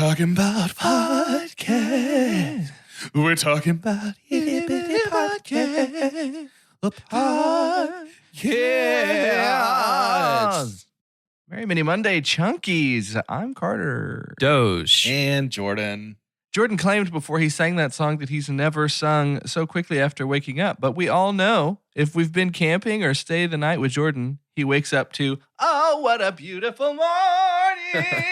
talking about podcast. We're talking about itty bitty podcast. A podcast. Merry Mini Monday, Chunkies. I'm Carter. Doge. And Jordan. Jordan claimed before he sang that song that he's never sung so quickly after waking up. But we all know if we've been camping or stay the night with Jordan, he wakes up to, oh, what a beautiful morning.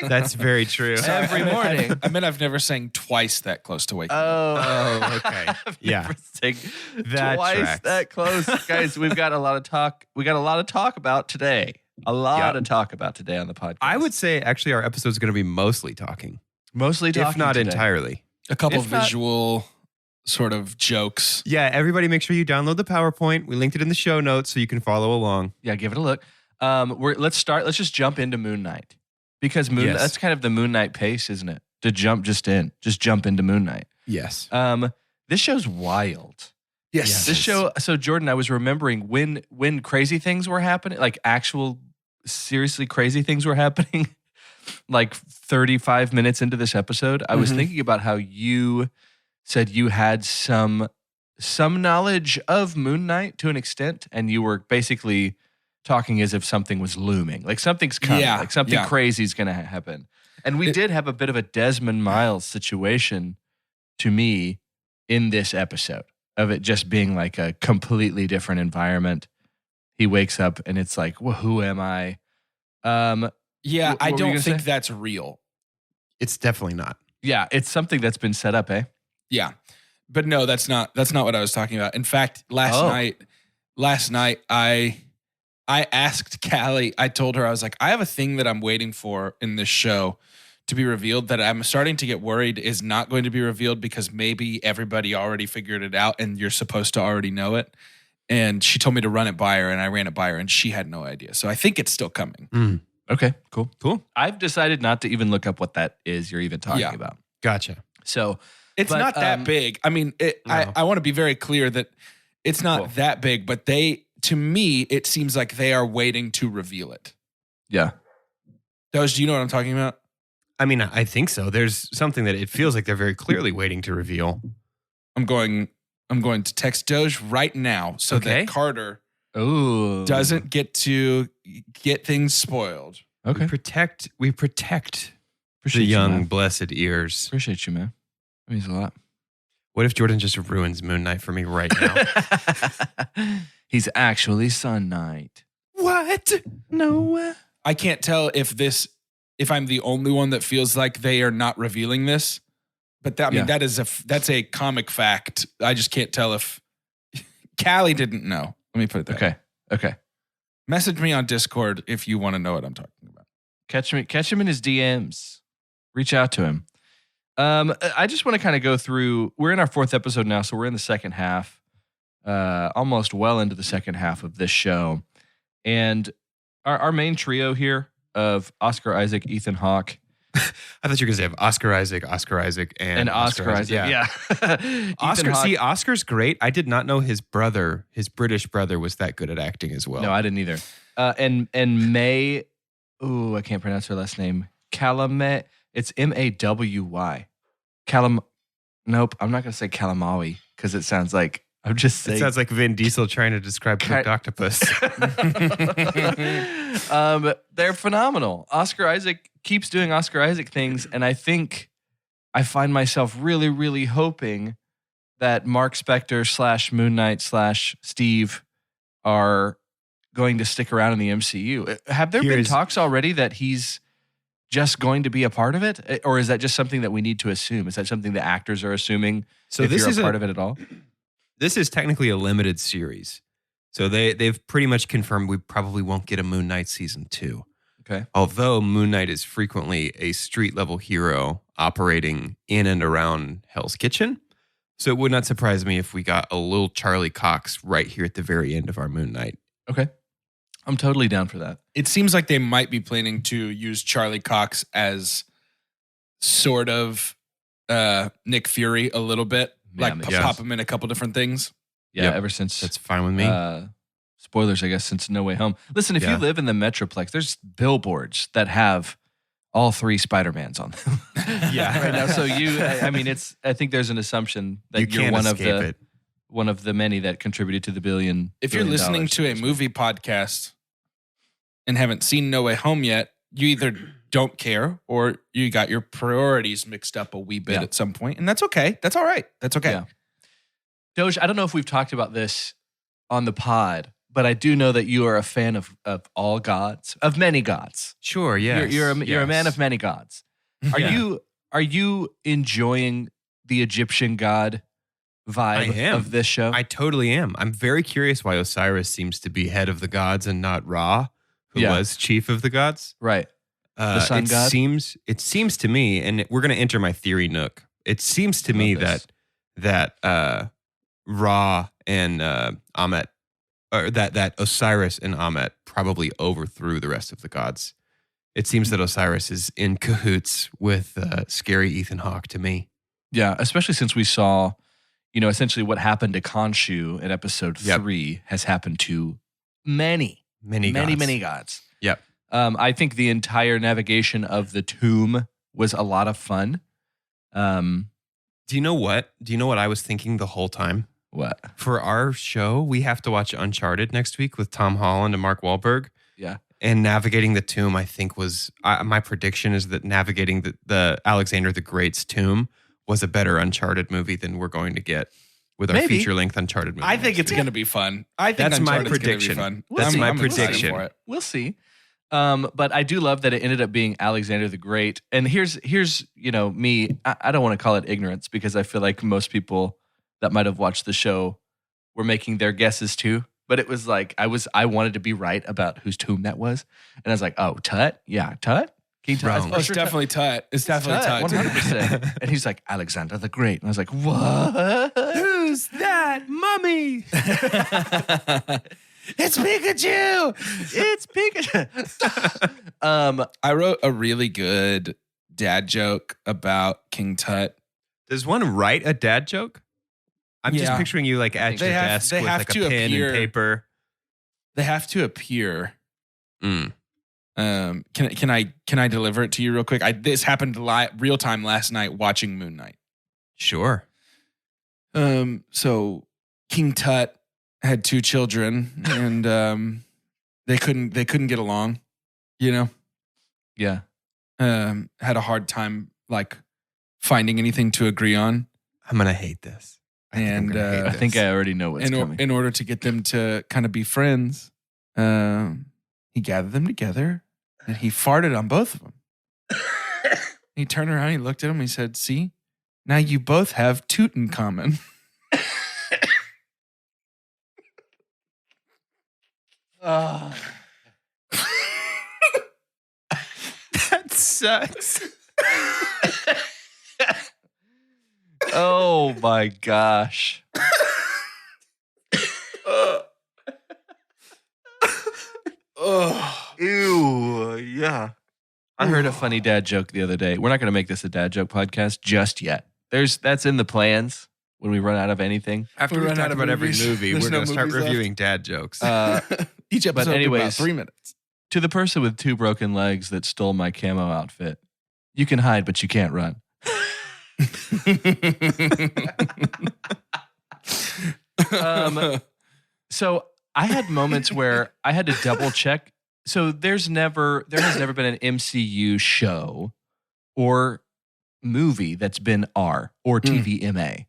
That's very true. Every morning. I mean, I've never sang twice that close to waking up. Oh, okay. Yeah. That twice tracks. that close. Guys, we've got a lot of talk. We got a lot of talk about today. A lot of talk about today on the podcast. I would say actually our episode is going to be mostly talking. Mostly talking if not today. entirely. A couple If not- visual sort of jokes. Yeah, everybody make sure you download the PowerPoint. We linked it in the show notes so you can follow along. Yeah, give it a look. Let's just jump into Moon Knight. Because Yes. that's kind of the Moon Knight pace, isn't it? To jump jump into Moon Knight. Yes. This show's wild. Yes. This show, so Jordan, I was remembering when crazy things were happening, like actual seriously crazy things were happening, like 35 minutes into this episode, I was thinking about how you said you had some knowledge of Moon Knight to an extent, and you were basically talking as if something was looming, like something's coming, like something crazy is going to happen. And we did have a bit of a Desmond Miles situation to me in this episode of it just being like a completely different environment. He wakes up and it's like, well, who am I? Yeah, What I were you don't gonna think say? that's real. It's definitely not. Yeah, it's something that's been set up, eh? Yeah. But no, that's not what I was talking about. In fact, last night I asked Callie, I told her, I was like, I have a thing that I'm waiting for in this show to be revealed that I'm starting to get worried is not going to be revealed because maybe everybody already figured it out and you're supposed to already know it. And she told me to run it by her, and I ran it by her, and she had no idea. So I think it's still coming. Okay, cool. Cool. I've decided not to even look up what that is you're even talking about. Gotcha. So It's but, not that big. I mean, No. I want to be very clear that it's not that big, but to me, it seems like they are waiting to reveal it. yeah. Doge, do you know what I'm talking about? I mean, I think so. There's something that it feels like they're very clearly waiting to reveal. I'm going to text Doge right now so Okay. that Carter Oh. doesn't get to get things spoiled. Okay. We protect Appreciate the you, young, man. blessed ears. Appreciate you, man. That means a lot. What if Jordan just ruins Moon Knight for me right now? He's actually Sun Knight. What? No. I can't tell if I'm the only one that feels like they are not revealing this, but that's a comic fact. I just can't tell if Callie didn't know. Let me put it that way. Okay. Message me on Discord if you want to know what I'm talking about. Catch him in his DMs. Reach out to him. I just want to kind of go through. We're in our 4th episode now, so we're in the second half, almost well into the second half of this show. And our main trio here of Oscar Isaac, Ethan Hawke. I thought you were going to say Oscar Isaac, and Oscar Isaac. Yeah. Oscar's great. I did not know his British brother, was that good at acting as well. No, I didn't either. And May, I can't pronounce her last name. Calame. It's Mawy. Nope, I'm not going to say Kalamawi because it sounds like I'm just saying. It sounds like Vin Diesel trying to describe cooked octopus. They're phenomenal. Oscar Isaac keeps doing Oscar Isaac things, and I think I find myself really, really hoping that Mark Spector / Moon Knight / Steve are going to stick around in the MCU. Have there been talks already that he's just going to be a part of it, or is that just something that we need to assume? Is that something the actors are assuming? So if this you're is a part of it at all. This is technically a limited series. So they've pretty much confirmed we probably won't get a Moon Knight season 2. Okay. Although Moon Knight is frequently a street level hero operating in and around Hell's Kitchen. So it would not surprise me if we got a little Charlie Cox right here at the very end of our Moon Knight. Okay. I'm totally down for that. It seems like they might be planning to use Charlie Cox as sort of Nick Fury a little bit. Yeah, Pop him in a couple different things. Yeah, Yep. ever since That's fine with me. spoilers, I guess, since No Way Home. Listen, if you Yeah. live in the Metroplex, there's billboards that have all 3 Spider-Mans on them. Yeah. Right now. So I think there's an assumption that you're can't one of escape it. one of the many that contributed to the billion. If you're listening to a movie podcast and haven't seen No Way Home yet, you either don't care or you got your priorities mixed up a wee bit at some point, and that's okay. That's all right. That's okay. Yeah. Doge, I don't know if we've talked about this on the pod, but I do know that you are a fan of all gods, of many gods. Sure, yes. You're a man of many gods. Are you enjoying the Egyptian god vibe of this show? I totally am. I'm very curious why Osiris seems to be head of the gods and not Ra, who was chief of the gods. Right. The sun god? It seems to me, and we're going to enter my theory nook. It seems to me that Ra and Amet, or that Osiris and Amet probably overthrew the rest of the gods. It seems that Osiris is in cahoots with scary Ethan Hawke to me. Yeah, especially since we saw, essentially what happened to Khonshu in episode 3 has happened to many gods. Yep. I think the entire navigation of the tomb was a lot of fun. Do you know what? I was thinking the whole time? What? For our show, we have to watch Uncharted next week with Tom Holland and Mark Wahlberg. Yeah. And Navigating the Tomb, I think, was my prediction is that Navigating the Alexander the Great's tomb was a better Uncharted movie than we're going to get with our feature-length Uncharted movie. I think it's going to be fun. I think that's my Uncharted's prediction. Gonna be fun. That's my I'm prediction. for it. We'll see. But I do love that it ended up being Alexander the Great. And here's me. I don't want to call it ignorance because I feel like most people that might have watched the show were making their guesses too. But it was like I wanted to be right about whose tomb that was, and I was like, "Oh, Tut, yeah, Tut, King Tut." Wrong. Oh, it's definitely Tut. It's definitely Tut. 100%. And he's like Alexander the Great, and I was like, "What? Who's that mummy?" It's Pikachu. It's Pikachu." I wrote a really good dad joke about King Tut. Does one write a dad joke? I'm just picturing you like at your desk with like a pen and paper. They have to appear. Mm. Can I deliver it to you real quick? This happened real time last night watching Moon Knight. Sure. So King Tut had 2 children, and they couldn't get along. Yeah. Had a hard time like finding anything to agree on. I'm gonna hate this. I think I already know what's coming. In order to get them to kind of be friends, he gathered them together and he farted on both of them. He turned around, he looked at him, he said, "See, now you both have Tut in common." Oh. That sucks. Oh my gosh. Ew, yeah. I heard a funny dad joke the other day. We're not going to make this a dad joke podcast just yet. That's in the plans when we run out of anything. After we run out about every movie, we're going to start reviewing dad jokes. Each episode but anyways, about 3 minutes. To the person with 2 broken legs that stole my camo outfit, you can hide, but you can't run. So I had moments where I had to double check. So there has never been an MCU show or movie that's been R or TVMA.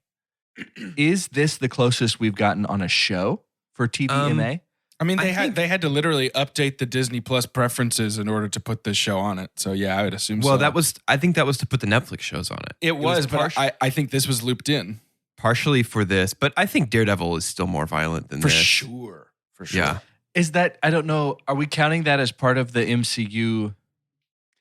Is this the closest we've gotten on a show for TVMA? I mean, they had to literally update the Disney Plus preferences in order to put this show on it. So yeah, I would assume. Well, so. I think that was to put the Netflix shows on it. It was, but I think this was looped in partially for this, but I think Daredevil is still more violent than this. For sure. Yeah. Is that, I don't know, are we counting that as part of the MCU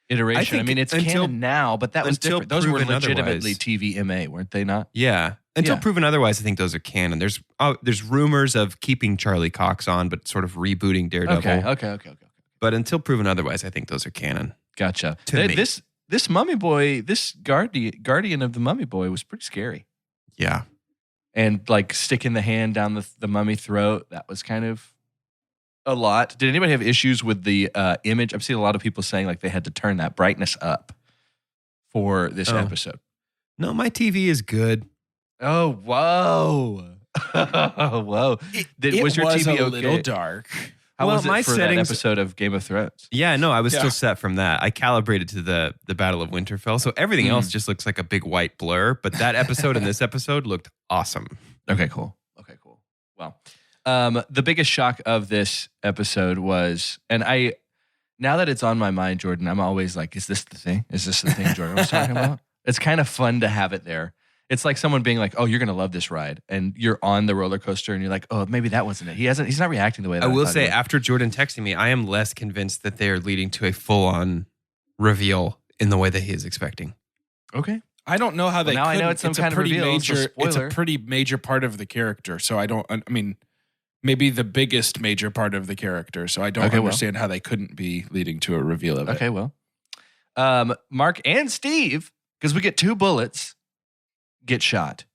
iteration? I mean, it's canon now, but that was different. Those were legitimately TVMA, weren't they not? Yeah. Until proven otherwise, I think those are canon. There's rumors of keeping Charlie Cox on, but sort of rebooting Daredevil. Okay. But until proven otherwise, I think those are canon. Gotcha. To me. This Mummy Boy, this guardian of the Mummy Boy was pretty scary. Yeah. And like sticking the hand down the mummy throat, that was kind of a lot. Did anybody have issues with the image? I've seen a lot of people saying like they had to turn that brightness up for this episode. No, my TV is good. Oh, whoa. Whoa. Was your TV a okay? little dark. How was it my for settings, that episode of Game of Thrones? Yeah, no, I was still set from that. I calibrated to the Battle of Winterfell, so everything else just looks like a big white blur. But that episode and this episode looked awesome. Okay, cool. Well, the biggest shock of this episode was, and now that it's on my mind, Jordan, I'm always like, is this the thing? Is this the thing Jordan was talking about? It's kind of fun to have it there. It's like someone being like, oh, you're going to love this ride. And you're on the roller coaster and you're like, oh, maybe that wasn't it. He's not reacting the way that I will thought say, he would. after Jordan texting me, I am less convinced that they are leading to a full-on reveal in the way that he is expecting. Okay. I don't know how they now I know it's some kind of reveal. It's a pretty major part of the character. So I mean, maybe the biggest major part of the character. So I don't understand how they couldn't be leading to a reveal of it. Okay, well. Mark and Steve, because we get 2 bullets, get shot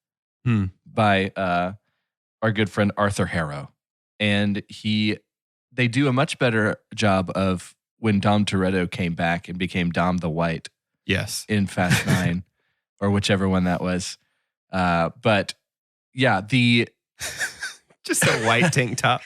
by our good friend Arthur Harrow. And they do a much better job of when Dom Toretto came back and became Dom the White. Yes. In Fast 9 or whichever one that was. But yeah, just a white tank top.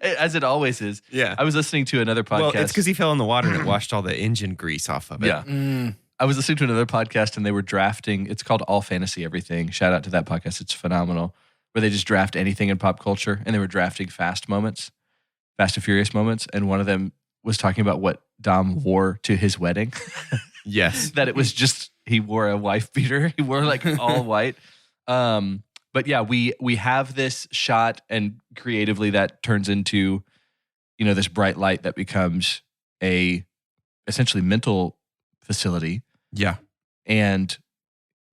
As it always is. Yeah. I was listening to another podcast. Well, it's because he fell in the water and it washed all the engine grease off of it. Yeah. I was listening to another podcast and they were drafting, it's called All Fantasy Everything. Shout out to that podcast. It's phenomenal. Where they just draft anything in pop culture and they were drafting Fast and Furious moments. And one of them was talking about what Dom wore to his wedding. Yes. That it was just, he wore a wife beater. He wore like all white. But yeah, we have this shot and creatively that turns into, this bright light that becomes a essentially mental facility. Yeah. And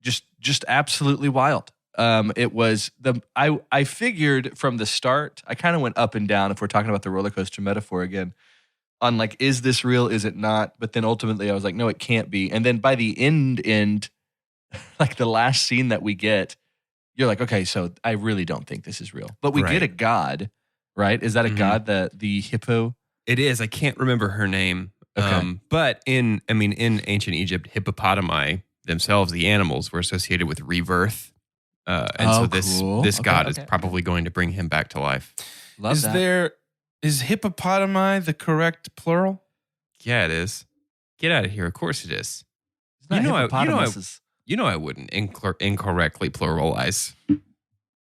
just absolutely wild. It was I figured from the start, I kind of went up and down if we're talking about the roller coaster metaphor again, on like, is this real? Is it not? But then ultimately I was like, no, it can't be. And then by the end, like the last scene that we get, you're like, okay, so I really don't think this is real. But we get a god, right? Is that a god, the hippo? It is. I can't remember her name. Okay. But in ancient Egypt, hippopotami themselves, the animals, were associated with rebirth. So this god is probably going to bring him back to life. Is hippopotami the correct plural? Yeah, it is. Get out of here. Of course it is. I wouldn't incorrectly pluralize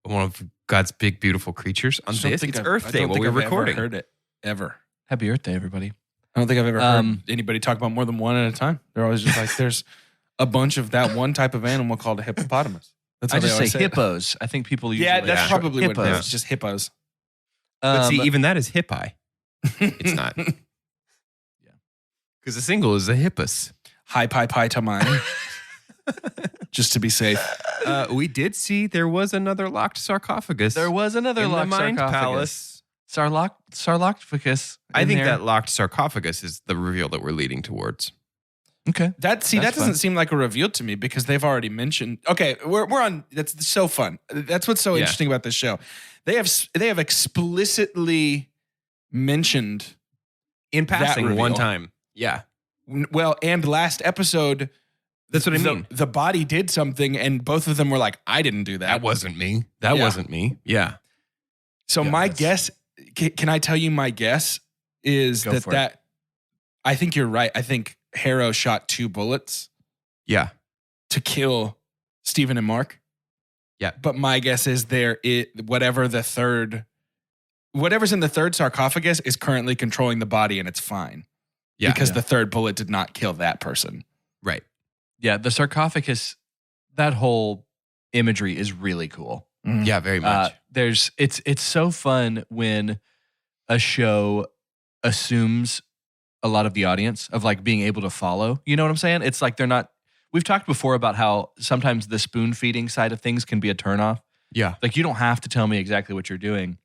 one of God's big, beautiful creatures on this. It's Earth Day while we're recording. Ever heard it ever. Happy Earth Day, everybody. I don't think I've ever heard anybody talk about more than one at a time. They're always just like, there's a bunch of that one type of animal called a hippopotamus. That's how I they just always say hippos. I think people usually that's probably hippos. what it is. It's just hippos. But see, even that is hippi. It's not. Yeah. Because the single is a hippus. Hi, pi, pi, tamai. Just to be safe. We did see there was another locked sarcophagus. There was another in locked the Mind sarcophagus. Palace. Sarlocophagus. I think that locked sarcophagus is the reveal that we're leading towards. Okay. That doesn't seem like a reveal to me because they've already mentioned. Okay, we're on. That's so fun. That's what's so interesting about this show. They have explicitly mentioned in passing one time. Yeah. Well, and last episode, that's what I mean. The body did something, and both of them were like, "I didn't do that. That wasn't me. That wasn't me." Yeah. So my guess, can I tell you my guess is that I think you're right. I think Harrow shot 2 bullets. Yeah. To kill Stephen and Mark. Yeah. But my guess is whatever's in the third sarcophagus is currently controlling the body and it's fine. Yeah. Because the third bullet did not kill that person. Right. Yeah. The sarcophagus, that whole imagery is really cool. Mm. Yeah, very much. It's so fun when a show assumes a lot of the audience of like being able to follow. You know what I'm saying? It's like we've talked before about how sometimes the spoon feeding side of things can be a turnoff. Yeah. Like you don't have to tell me exactly what you're doing.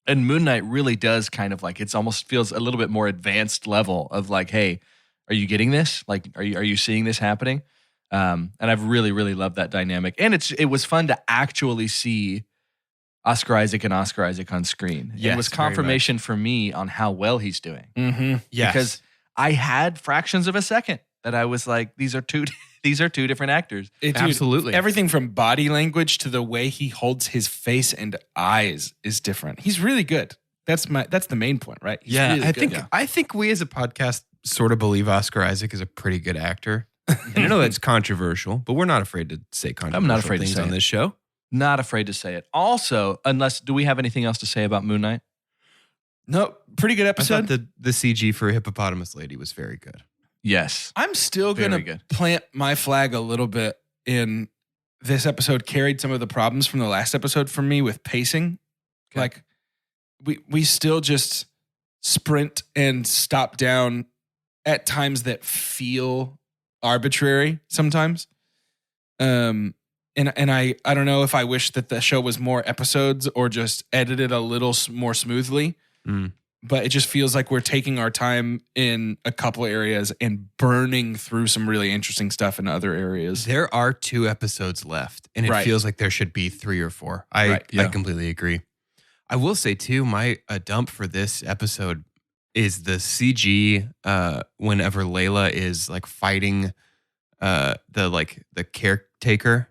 And Moon Knight really does kind of like, it's almost feels a little bit more advanced level of like, hey, are you getting this? Like, are you seeing this happening? And I've really, really loved that dynamic. And it was fun to actually see Oscar Isaac and Oscar Isaac on screen. Yes, it was confirmation for me on how well he's doing. Mm-hmm. Yes. Because I had fractions of a second that I was like, these are two different actors. Dude, Absolutely. Everything from body language to the way he holds his face and eyes is different. He's really good. That's the main point, right? He's really good. I think we as a podcast sort of believe Oscar Isaac is a pretty good actor. And I know that's controversial, but we're not afraid to say controversial I'm not afraid to things say on it. this show. Not afraid to say it. Also, do we have anything else to say about Moon Knight? No, pretty good I episode. thought the CG for Hippopotamus Lady was very good. Yes. I'm still going Very to good. plant my flag a little bit in this episode carried some of the problems from the last episode for me with pacing. Okay. Like we still just sprint and stop down at times that feel arbitrary sometimes. And I don't know if I wish that the show was more episodes or just edited a little more smoothly. But it just feels like we're taking our time in a couple areas and burning through some really interesting stuff in other areas. There are 2 episodes left, and it Right. feels like there should be 3 or 4. I completely agree. I will say too, my dump for this episode is the CG whenever Layla is like fighting the caretaker.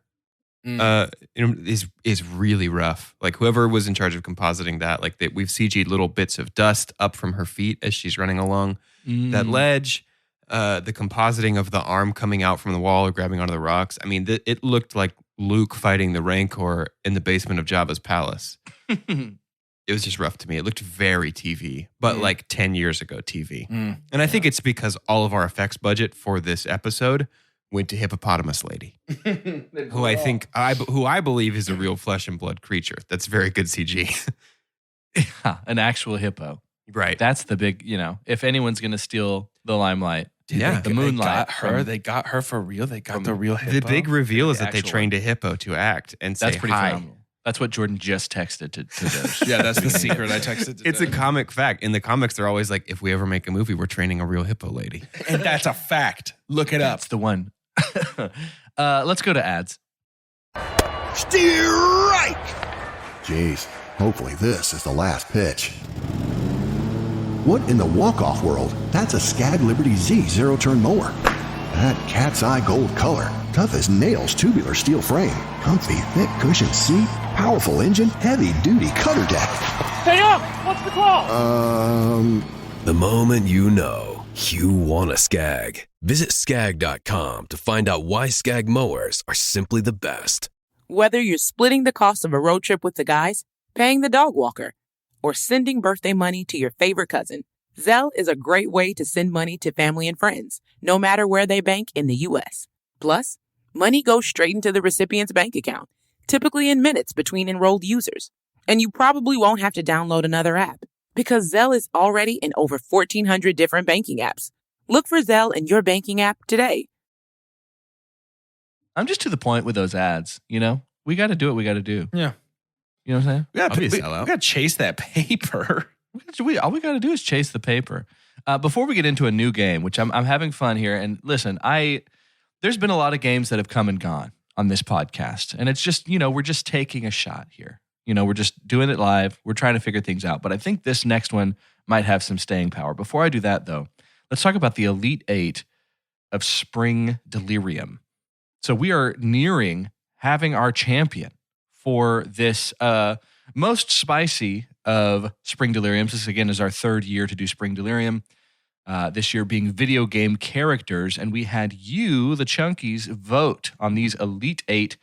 Is really rough. Like whoever was in charge of compositing that, like we've CG'd little bits of dust up from her feet as she's running along that ledge. The compositing of the arm coming out from the wall or grabbing onto the rocks. I mean, it looked like Luke fighting the Rancor in the basement of Jabba's palace. It was just rough to me. It looked very TV, but like 10 years ago TV. And I think it's because all of our effects budget for this episode went to Hippopotamus Lady, who I believe is a real flesh and blood creature. That's very good CG. An actual hippo. Right. That's the big, if anyone's going to steal the limelight. Dude, Yeah. The moonlight. They got her for real. They got the real hippo. The big reveal is The that they actual trained a hippo to act and say That's pretty hi. phenomenal. That's what Jordan just texted to those. Yeah, that's the secret I texted today. It's a comic fact. In the comics, they're always like, if we ever make a movie, we're training a real hippo lady. And that's a fact. Look it up. That's the one. Let's go to ads. Steer right! Jeez, hopefully this is the last pitch. What in the walk-off world? That's a Skag Liberty Z zero-turn mower. That cat's eye gold color, tough as nails tubular steel frame, comfy thick cushion seat, powerful engine, heavy-duty cutter deck. Stay up! What's the call? The moment you know you want a Skag. Visit skag.com to find out why Skag mowers are simply the best. Whether you're splitting the cost of a road trip with the guys, paying the dog walker, or sending birthday money to your favorite cousin, Zelle is a great way to send money to family and friends, no matter where they bank in the U.S. Plus, money goes straight into the recipient's bank account, typically in minutes between enrolled users. And you probably won't have to download another app, because Zelle is already in over 1,400 different banking apps. Look for Zelle in your banking app today. I'm just to the point with those ads, We got to do what we got to do. Yeah. You know what I'm saying? I'll be a We sellout. got to chase that paper. All we got to do is chase the paper. Before we get into a new game, which I'm having fun here, and listen, there's been a lot of games that have come and gone on this podcast, and it's just, we're just taking a shot here. We're just doing it live. We're trying to figure things out, but I think this next one might have some staying power. Before I do that, though, let's talk about the Elite 8 of Spring Delirium. So we are nearing having our champion for this most spicy of Spring Deliriums. This, again, is our 3rd year to do Spring Delirium. This year being video game characters. And we had you, the Chunkies, vote on these Elite 8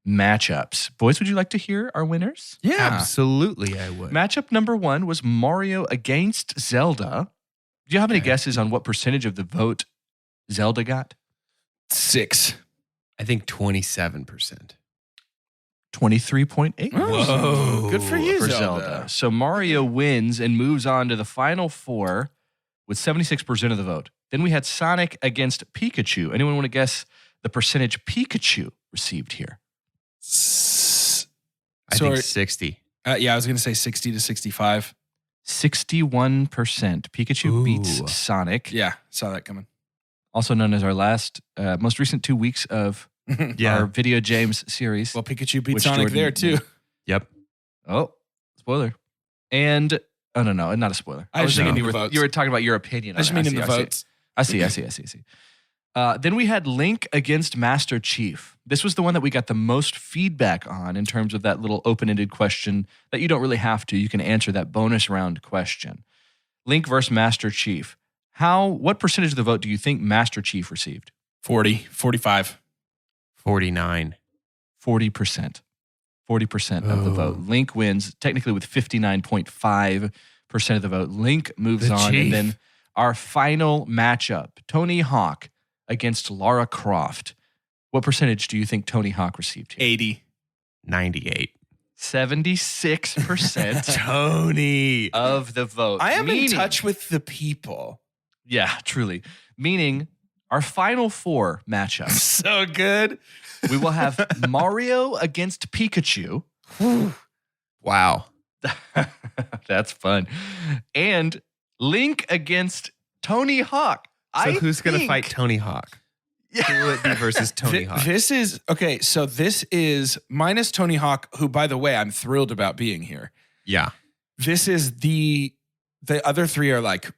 matchups. Boys, would you like to hear our winners? Yeah. Absolutely, I would. Matchup number 1 was Mario against Zelda. Do you have any guesses on what percentage of the vote Zelda got? 6. I think 27%. 23.8. Whoa. Good for you, For Zelda. Zelda. So Mario wins and moves on to the final 4 with 76% of the vote. Then we had Sonic against Pikachu. Anyone want to guess the percentage Pikachu received here? I think 60. Yeah, I was going to say 60 to 65. 61%. Pikachu beats Sonic. Yeah, saw that coming. Also known as our most recent 2 weeks of Yeah. our Video James series. Well, Pikachu beat Which Sonic Jordan- there, too. Yep. Oh, spoiler. And, oh, no, not a spoiler. I was just thinking mean you the were, votes. you were talking about your opinion on I just it. mean in the votes. I see. Then we had Link against Master Chief. This was the one that we got the most feedback on in terms of that little open-ended question that you don't really have to. You can answer that bonus round question. Link versus Master Chief. What percentage of the vote do you think Master Chief received? 40, 45. 49. 40%. 40% of the vote. Link wins technically with 59.5% of the vote. Link moves on. Chief. And then our final matchup, Tony Hawk against Lara Croft. What percentage do you think Tony Hawk received here? 80. 98. 76% Tony. of the vote. I am in touch with the people. Yeah, truly. Meaning our final four matchup. So good. We will have Mario against Pikachu. Wow. That's fun. And Link against Tony Hawk. So who's going to fight Tony Hawk? Who will it be versus Tony Hawk? This is, okay, so this is minus Tony Hawk, who, by the way, I'm thrilled about being here. Yeah. This is the other three are like,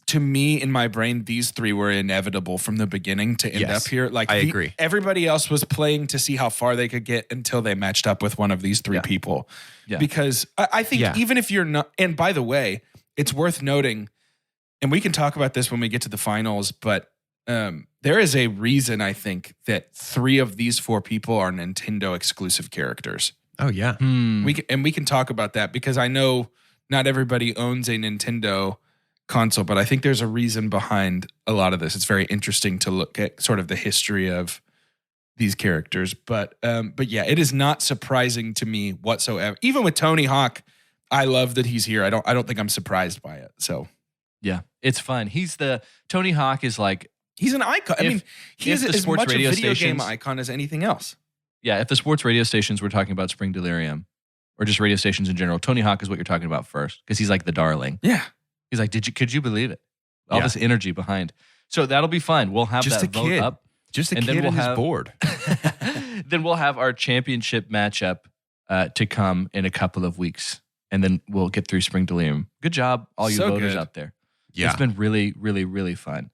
to me, in my brain, these three were inevitable from the beginning to end up here. Like, I agree. Everybody else was playing to see how far they could get until they matched up with one of these three people. Yeah. Because I think even if you're not, and by the way, it's worth noting, and we can talk about this when we get to the finals, but there is a reason, I think, that three of these four people are Nintendo exclusive characters. Oh, yeah. We can talk about that because I know not everybody owns a Nintendo console, but I think there's a reason behind a lot of this. It's very interesting to look at sort of the history of these characters. But yeah, it is not surprising to me whatsoever. Even with Tony Hawk, I love that he's here. I don't think I'm surprised by it. So yeah, it's fun. Tony Hawk is like, he's an icon. I mean, he's as much a video game icon as anything else. Yeah, if the sports radio stations were talking about Spring Delirium, or just radio stations in general, Tony Hawk is what you're talking about first, because he's like the darling. Yeah. He's like, could you believe it? All this energy behind. So that'll be fun. We'll have Just that a vote kid. up. Just a And then kid we'll and his have- board. Then we'll have our championship matchup to come in a couple of weeks. And then we'll get through Spring Delirium. Good job, all you So voters good. out there. Yeah. It's been really, really, really fun.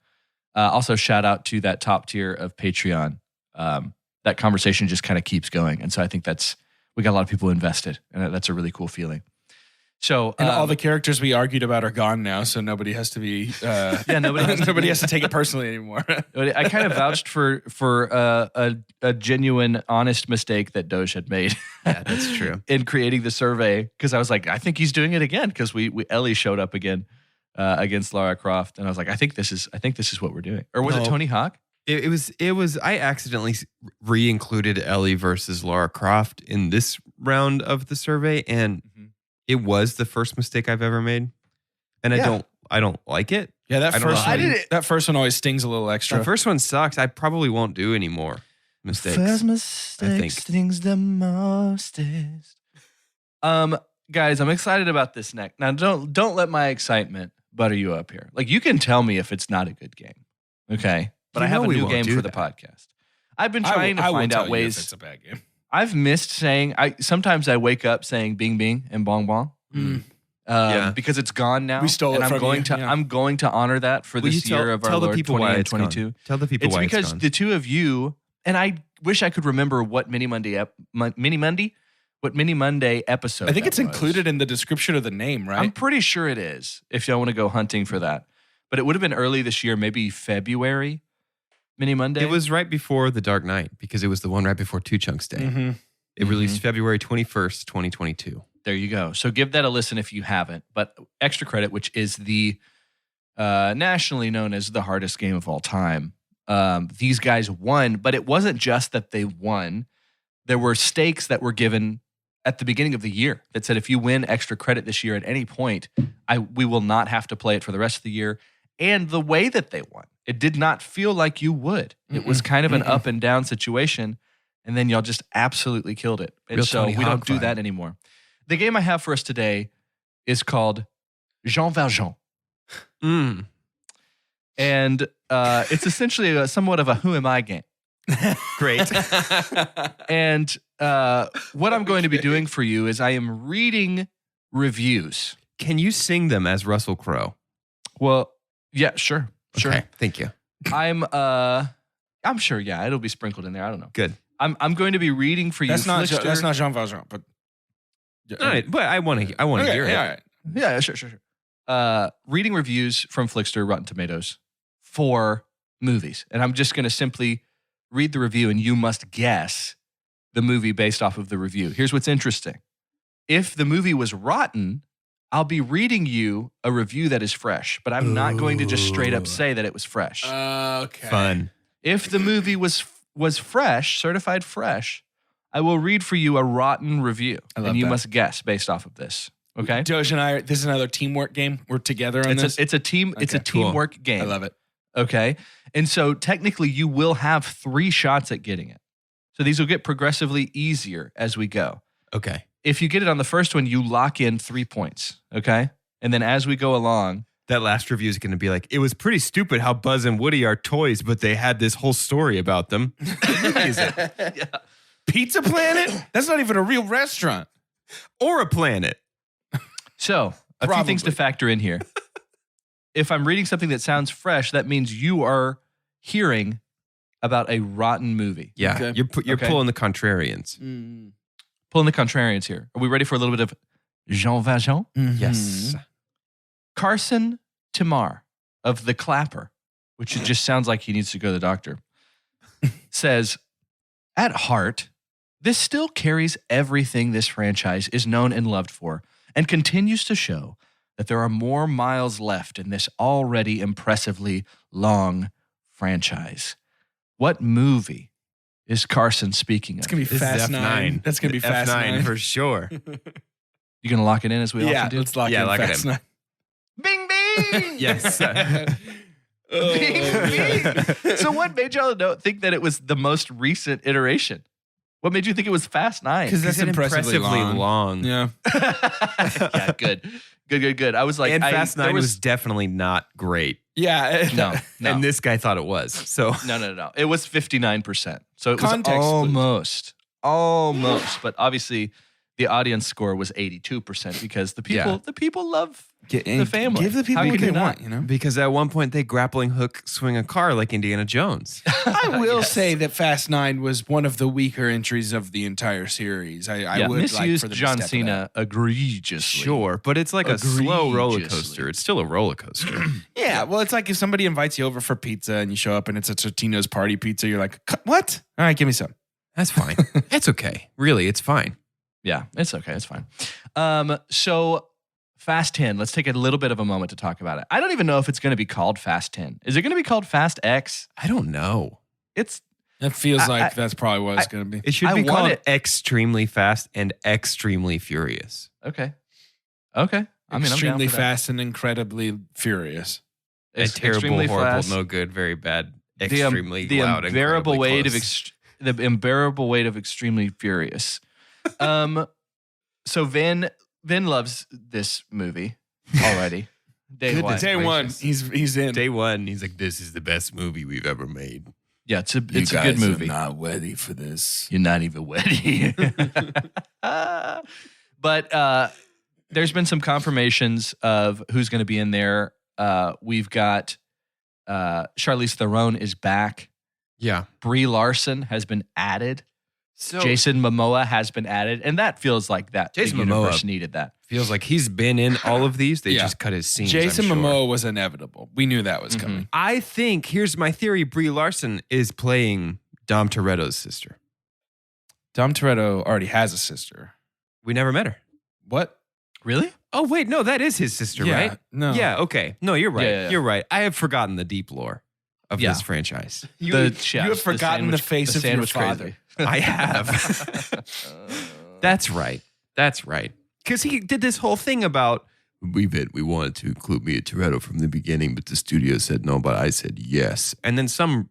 Also, shout out to that top tier of Patreon. That conversation just kind of keeps going. And so I think we got a lot of people invested. And that's a really cool feeling. So, And all the characters we argued about are gone now, so nobody has to be. nobody has to take it personally anymore. I kind of vouched for a genuine, honest mistake that Doge had made. Yeah, that's true. In creating the survey, because I was like, I think he's doing it again, because Ellie showed up again against Lara Croft, and I was like, I think this is what we're doing. Or was it Tony Hawk? It was. I accidentally re-included Ellie versus Lara Croft in this round of the survey, and it was the first mistake I've ever made, and I don't like it. Yeah, that I don't first know how one. you- That first one always stings a little extra. The first one sucks. I probably won't do any more mistakes. First mistake stings the mostest. Guys, I'm excited about this next. Now, don't let my excitement butter you up here. Like, you can tell me if it's not a good game, okay? But You I have know a we new won't game do for the that. podcast. I've been trying to I will find tell out you ways. if it's a bad game. I've missed saying. Sometimes I wake up saying "bing bing" and "bong bong." Yeah. Because it's gone now. We stole and it I'm from going you, to yeah. I'm going to honor that for Will this you year of our tell the Lord people why it's 2022. gone. Tell the people It's why because it's gone. the two of you, and I wish I could remember what Mini Monday episode. I think that it's was. included in the description of the name, right? I'm pretty sure it is. If y'all want to go hunting for that, but it would have been early this year, maybe February. Mini Monday. It was right before The Dark Knight because it was the one right before Two Chunks Day. Mm-hmm. It released February 21st, 2022. There you go. So give that a listen if you haven't. But Extra Credit, which is the nationally known as the hardest game of all time, these guys won. But it wasn't just that they won. There were stakes that were given at the beginning of the year that said, if you win Extra Credit this year at any point, we will not have to play it for the rest of the year. And the way that they won, it did not feel like you would. It was kind of an up and down situation. And then y'all just absolutely killed it. And Real so Tony we Hawk don't do vibe. that anymore. The game I have for us today is called Jean Valjean. Mm. And it's essentially somewhat of a who am I game. Great. And what I'm going to be doing for you is I am reading reviews. Can you sing them as Russell Crowe? Well, yeah, sure. Okay, thank you. I'm sure, yeah, it'll be sprinkled in there. I don't know. Good. I'm going to be reading for you. That's not Jean Valjean, but All right, but I want to hear it. All right. Yeah, sure. Reading reviews from Flickster, Rotten Tomatoes for movies. And I'm just going to simply read the review and you must guess the movie based off of the review. Here's what's interesting. If the movie was rotten, I'll be reading you a review that is fresh, but I'm not going to just straight up say that it was fresh. Okay. Fun. If the movie was fresh, certified fresh, I will read for you a rotten review. And you must guess based off of this. Okay? Doge and I, this is another teamwork game. We're together on this. It's a teamwork game. I love it. Okay. And so technically you will have 3 shots at getting it. So these will get progressively easier as we go. Okay. If you get it on the first one, you lock in 3 points. Okay. And then as we go along, that last review is going to be like, it was pretty stupid how Buzz and Woody are toys, but they had this whole story about them. yeah. Pizza Planet? That's not even a real restaurant. Or a planet. So a few things to factor in here. If I'm reading something that sounds fresh, that means you are hearing about a rotten movie. Yeah, Okay. you're pulling the contrarians. Pulling the contrarians here. Are we ready for a little bit of Jean Valjean? Yes. Carson Timar of The Clapper, which it just sounds like he needs to go to the doctor, says, at heart, this still carries everything this franchise is known and loved for and continues to show that there are more miles left in this already impressively long franchise. What movie is Carson speaking of? It's going to be Fast 9. That's going to be Fast 9 for sure. You going to lock it in as we often do? Let's lock in lock it Fast in. 9. Bing, bing! Yes. Bing, bing. So what made y'all think that it was the most recent iteration? What made you think it was Fast 9? Because that's impressively long. Yeah. Yeah, good. I was like, and Fast 9 was definitely not great. Yeah. No. And this guy thought it was. So No. It was 59%. So it was Context. almost. But obviously the audience score was 82% because the people love the family. Give the people How what can they you not? want, you know? because at one point they grappling hook swing a car like Indiana Jones. I will say that Fast 9 was one of the weaker entries of the entire series. I would misused like for them John to step it Cena up. egregiously. Sure, but it's like a slow roller Egregiously. coaster. It's still a roller coaster. Yeah, well, it's like if somebody invites you over for pizza and you show up and it's a Totino's party pizza, you're like, what? All right, give me some. That's fine. It's okay. Really, it's fine. Yeah, it's okay. It's fine. So Fast 10, let's take a little bit of a moment to talk about it. I don't even know if it's going to be called Fast 10. Is it going to be called Fast X? I don't know. It's It feels like that's probably what it's going to be. It should I be want called it- Extremely Fast and Extremely Furious. okay. I mean, I'm down Extremely for that. fast and incredibly furious. And terrible, Extremely horrible, fast. no good, very bad, The extremely the loud, unbearable incredibly weight close. the unbearable weight of extremely furious. So Vin loves this movie already. Day one. Day one, he's in. Day one, he's like, "This is the best movie we've ever made." Yeah, it's a good movie. Not ready for this. You're not even ready. But there's been some confirmations of who's going to be in there. We've got Charlize Theron is back. Yeah. Brie Larson has been added. So Jason Momoa has been added, and that feels like that. Jason the Momoa universe needed that. feels like he's been in all of these. They Yeah. just cut his scenes. Jason I'm sure. Momoa was inevitable. We knew that was coming. I think here's my theory: Brie Larson is playing Dom Toretto's sister. Dom Toretto already has a sister. We never met her. What? Really? Oh wait, no, that is his sister, Yeah, right? no. Yeah. Okay. No, you're right. Yeah. You're right. I have forgotten the deep lore of Yeah. this franchise. You the have forgotten the face of your sandwich father. crazy. I have. That's right. That's right. Because he did this whole thing about we wanted to include me at Toretto from the beginning, but the studio said no, but I said yes. And then some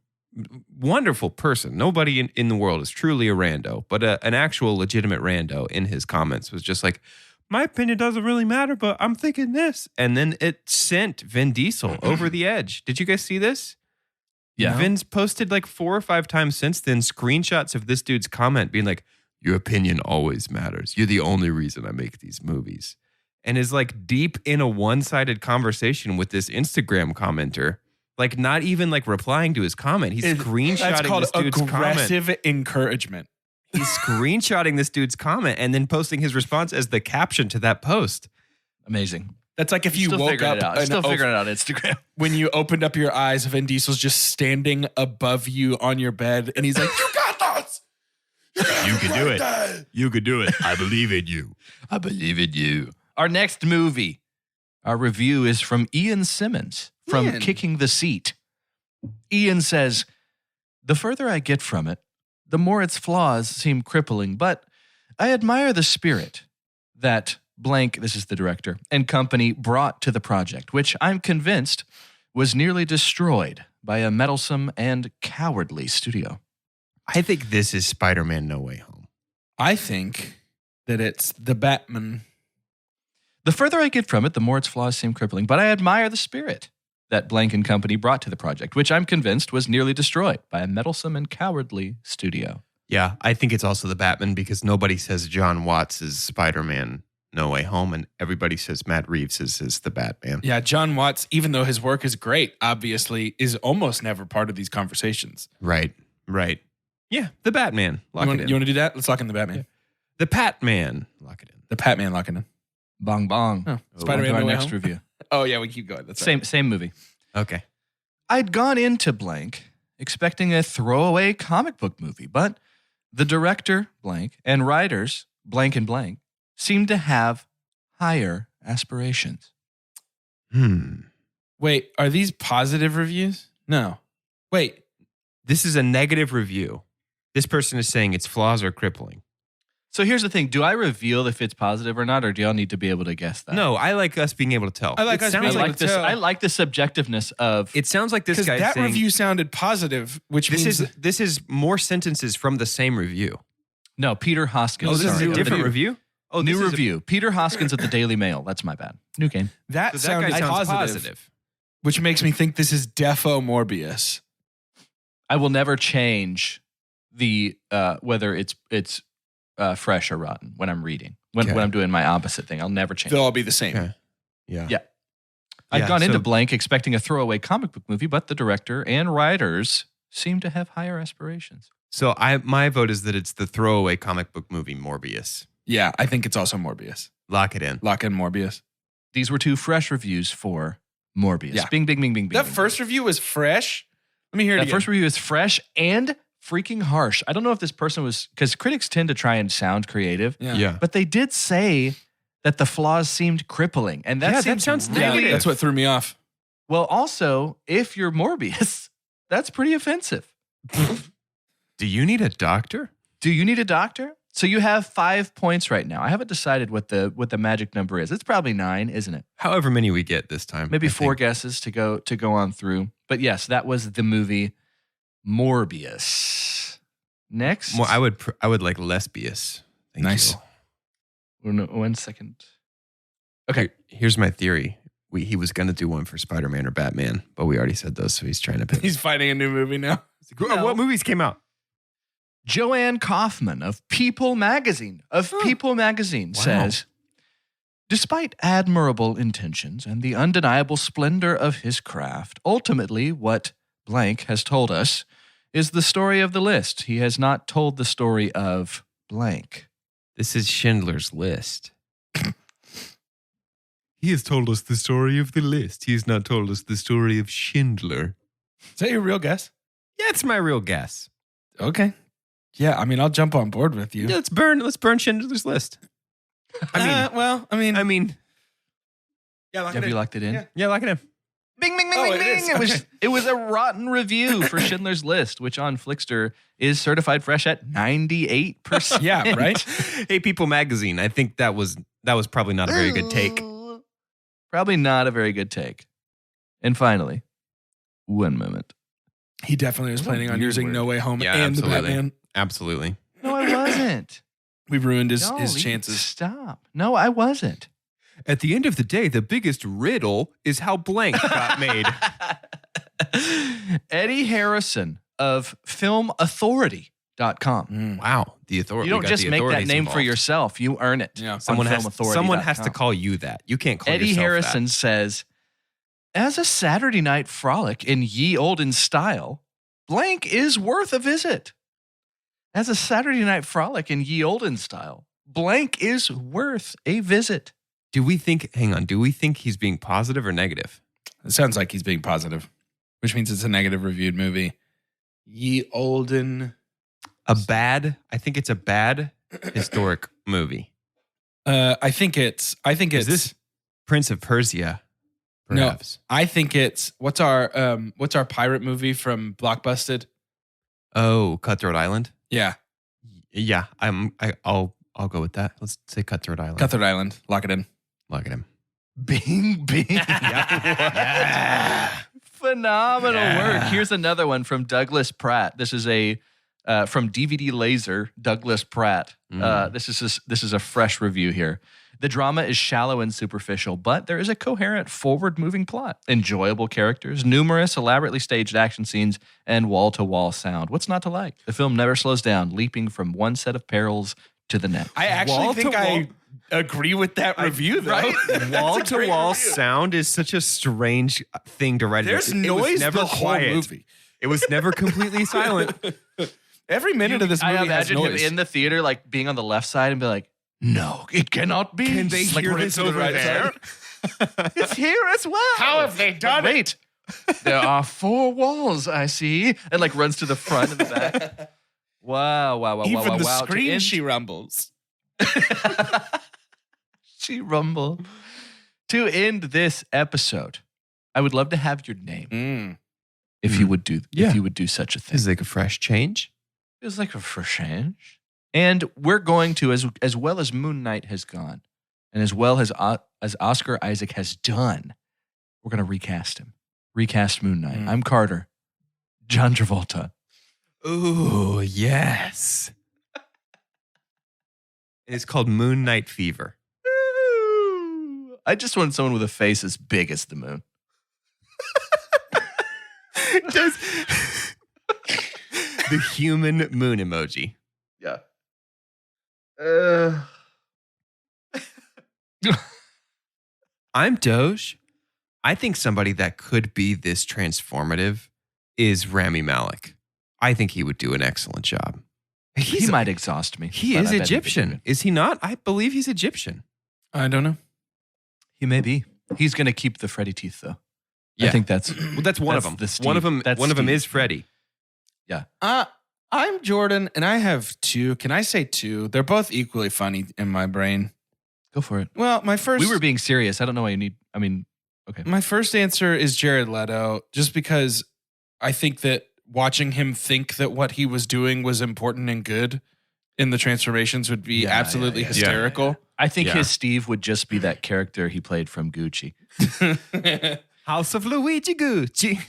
wonderful person, nobody in the world is truly a rando, but an actual legitimate rando in his comments was just like, my opinion doesn't really matter, but I'm thinking this. And then it sent Vin Diesel over the edge. Did you guys see this? Yeah. Vin's posted like 4 or 5 times since then screenshots of this dude's comment being like, Your opinion always matters. You're the only reason I make these movies. And is like deep in a one-sided conversation with this Instagram commenter. Like not even like replying to his comment. He's screenshotting That's called this dude's aggressive comment. encouragement. He's screenshotting this dude's comment and then posting his response as the caption to that post. Amazing. That's like if you Still woke figuring up it out. and Still figuring it out on Instagram. when you opened up your eyes, Vin Diesel's just standing above you on your bed, and he's like, "You got this. You can do it. You can do it. I believe in you. I believe in you." Our next movie, our review is from Ian Simmons from Ian. Kicking the Seat. Ian says, "The further I get from it, the more its flaws seem crippling, but I admire the spirit that blank," this is the director, "and company brought to the project, which I'm convinced was nearly destroyed by a meddlesome and cowardly studio." I think this is Spider-Man No Way Home. I think that it's the Batman. "The further I get from it, the more its flaws seem crippling, but I admire the spirit that blank and company brought to the project, which I'm convinced was nearly destroyed by a meddlesome and cowardly studio." Yeah, I think it's also the Batman because nobody says John Watts is Spider-Man No Way Home and everybody says Matt Reeves is the Batman. Yeah, John Watts, even though his work is great, obviously is almost never part of these conversations. Right. Yeah, the Batman. Lock it in. You want to do that? Let's lock in the Batman. The Patman. Lock it in. The Batman, lock it in. Bong bong. Oh, On Spider-Man to our No Way next Home? review. Oh, yeah, we keep going. That's right. Same movie. Okay. I'd gone into blank expecting a throwaway comic book movie, but the director blank and writers blank and blank seem to have higher aspirations. Wait, are these positive reviews? No. Wait. This is a negative review. This person is saying its flaws are crippling. So here's the thing. Do I reveal if it's positive or not, or do y'all need to be able to guess that? No, I like us being able to tell. I like It us sounds being I able like to this. tell. I like the subjectiveness of It sounds like this Because guy's that saying review sounded positive, which this means is more sentences from the same review. no Peter Hoskins. Oh, this is Sorry. a different review? Oh, New this is review. Peter Hoskins at the Daily Mail. That's my bad. New game. that So that sounded guy sounds positive, which makes me think this is defo Morbius. I will never change the whether it's fresh or rotten when I'm reading. When Okay. I'm doing my opposite thing, I'll never change. They'll all be the same. Okay. Yeah. Yeah. I'd Yeah, gone into so- blank expecting a throwaway comic book movie, but the director and writers seem to have higher aspirations. So my vote is that it's the throwaway comic book movie Morbius. Yeah, I think it's also Morbius. Lock it in. Lock in Morbius. These were two fresh reviews for Morbius. Yeah. Bing, bing, bing, bing, bing. That bing, first review was fresh. Let me hear it That again. first review is fresh and freaking harsh. I don't know if this person was, because critics tend to try and sound creative, yeah. but they did say that the flaws seemed crippling. And that, Yeah, that seems sounds really, negative. That's what threw me off. Well, also, if you're Morbius, that's pretty offensive. Do you need a doctor? Do you need a doctor? So you have 5 points right now. I haven't decided what the magic number is. It's probably 9, isn't it? However many we get this time. Maybe I 4 think. guesses to go on through. But yes, that was the movie Morbius. Next, More, I would like lesbius. Thank Nice. you. No, 1 second. Okay. Here's my theory. He was going to do one for Spider-Man or Batman, but we already said those, so he's trying to pick. He's fighting a new movie now. No. What movies came out? Joanne Kaufman of People Magazine says, despite admirable intentions and the undeniable splendor of his craft, ultimately what blank has told us is the story of the list. He has not told the story of blank. This is Schindler's List. He has told us the story of the list. He has not told us the story of Schindler. Is that your real guess? Yeah, it's my real guess. Okay. Yeah, I mean, I'll jump on board with you. Yeah, let's burn Schindler's List. I mean, yeah, lock Have you locked it in? Yeah. yeah, lock it in. Bing, bing, bing, Oh, bing, it bing. is. It was a rotten review for Schindler's List, which on Flickster is certified fresh at 98%. Yeah, right? Hey, People Magazine. I think that was probably not a very good take. Probably not a very good take. And finally, one moment. He definitely was What a planning on weird using word. No Way Home Yeah, and absolutely. the Batman. Absolutely. No, I wasn't. We ruined his No, chances. Stop. No, I wasn't. At the end of the day, the biggest riddle is how blank got made. Eddie Harrison of filmauthority.com Wow. The authority. You don't just make that name for yourself. You earn it. Yeah. Someone has to call you that. You can't call Eddie yourself Harrison that. says, as a Saturday night frolic in ye olden style, blank is worth a visit. As a Saturday night frolic in ye olden style, blank is worth a visit. Do we think he's being positive or negative? It sounds like he's being positive, which means it's a negative reviewed movie. Ye olden. I think it's a bad historic movie. I think it's Is this Prince of Persia? Perhaps. No, I think it's what's our pirate movie from Blockbusted? Oh, Cutthroat Island? Yeah. Yeah, I'll go with that. Let's say Cutthroat Island. Cutthroat Island. Lock it in. Lock it in. Bing, bing. Phenomenal work. Here's another one from Douglas Pratt. This is from DVD Laser, Douglas Pratt. This is a fresh review here. The drama is shallow and superficial, but there is a coherent, forward-moving plot, enjoyable characters, numerous elaborately staged action scenes, and wall-to-wall sound. What's not to like? The film never slows down, leaping from one set of perils to the next. I actually think I agree with that review, though. Right? Wall-to-wall sound is such a strange thing to write. There's noise never the whole movie. It was never completely silent. Every minute of this movie I has imagine noise. him in the theater, like being on the left side and be like, no, it cannot be. Can they hear this over there? It's here as well. How have they done it? There are 4 walls, I see. And like runs to the front and the back. Wow. Even the wow. screen, she rumbles. She rumble. To end this episode, I would love to have your name. If you would do such a thing. Is it like a fresh change? It was like a fresh change. And we're going to, as well as Moon Knight has gone, and as well as Oscar Isaac has done, we're going to recast him. Recast Moon Knight. I'm Carter. John Travolta. Ooh, yes. It's called Moon Knight Fever. I just want someone with a face as big as the moon. The human moon emoji. Yeah. I'm Doge. I think somebody that could be this transformative is Rami Malek. I think he would do an excellent job. He might exhaust me. He but is I bet Egyptian. Is he not? I believe he's Egyptian. I don't know. He may be. He's going to keep the Freddy teeth, though. Yeah. I think that's one of them. One of them is Freddy. Yeah. I'm Jordan, and I have 2. Can I say 2? They're both equally funny in my brain. Go for it. Well, my first... We were being serious. I don't know why you need... okay. My first answer is Jared Leto, just because I think that watching him think that what he was doing was important and good in the transformations would be absolutely hysterical. I think his Steve would just be that character he played from Gucci. House of Luigi Gucci.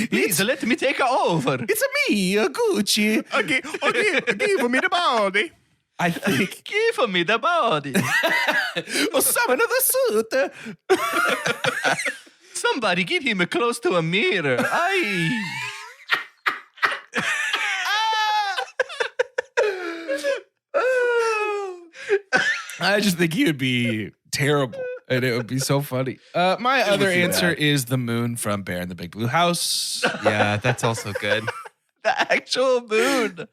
Please let me take over. It's me, Gucci. Okay, give me the body. I think... Give me the body. Summon the suit. Somebody get him close to a mirror. Aye. I just think he would be terrible, and it would be so funny. My other answer is the moon from Bear in the Big Blue House. Yeah, that's also good. The actual moon.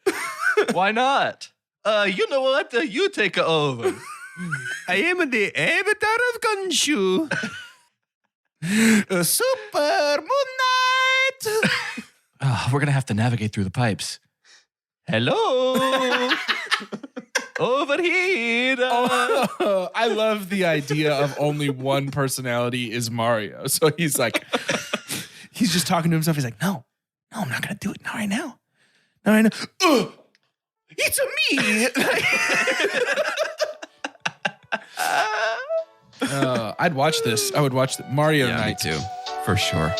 Why not? You know what? You take over. I am the avatar of Gunshoe. Super Moon Knight. We're going to have to navigate through the pipes. Hello. Over here. I love the idea of only one personality is Mario. So he's like, he's just talking to himself. He's like, no, I'm not going to do it. Not right now. It's me. I'd watch this. I would watch Mario Night too, for sure.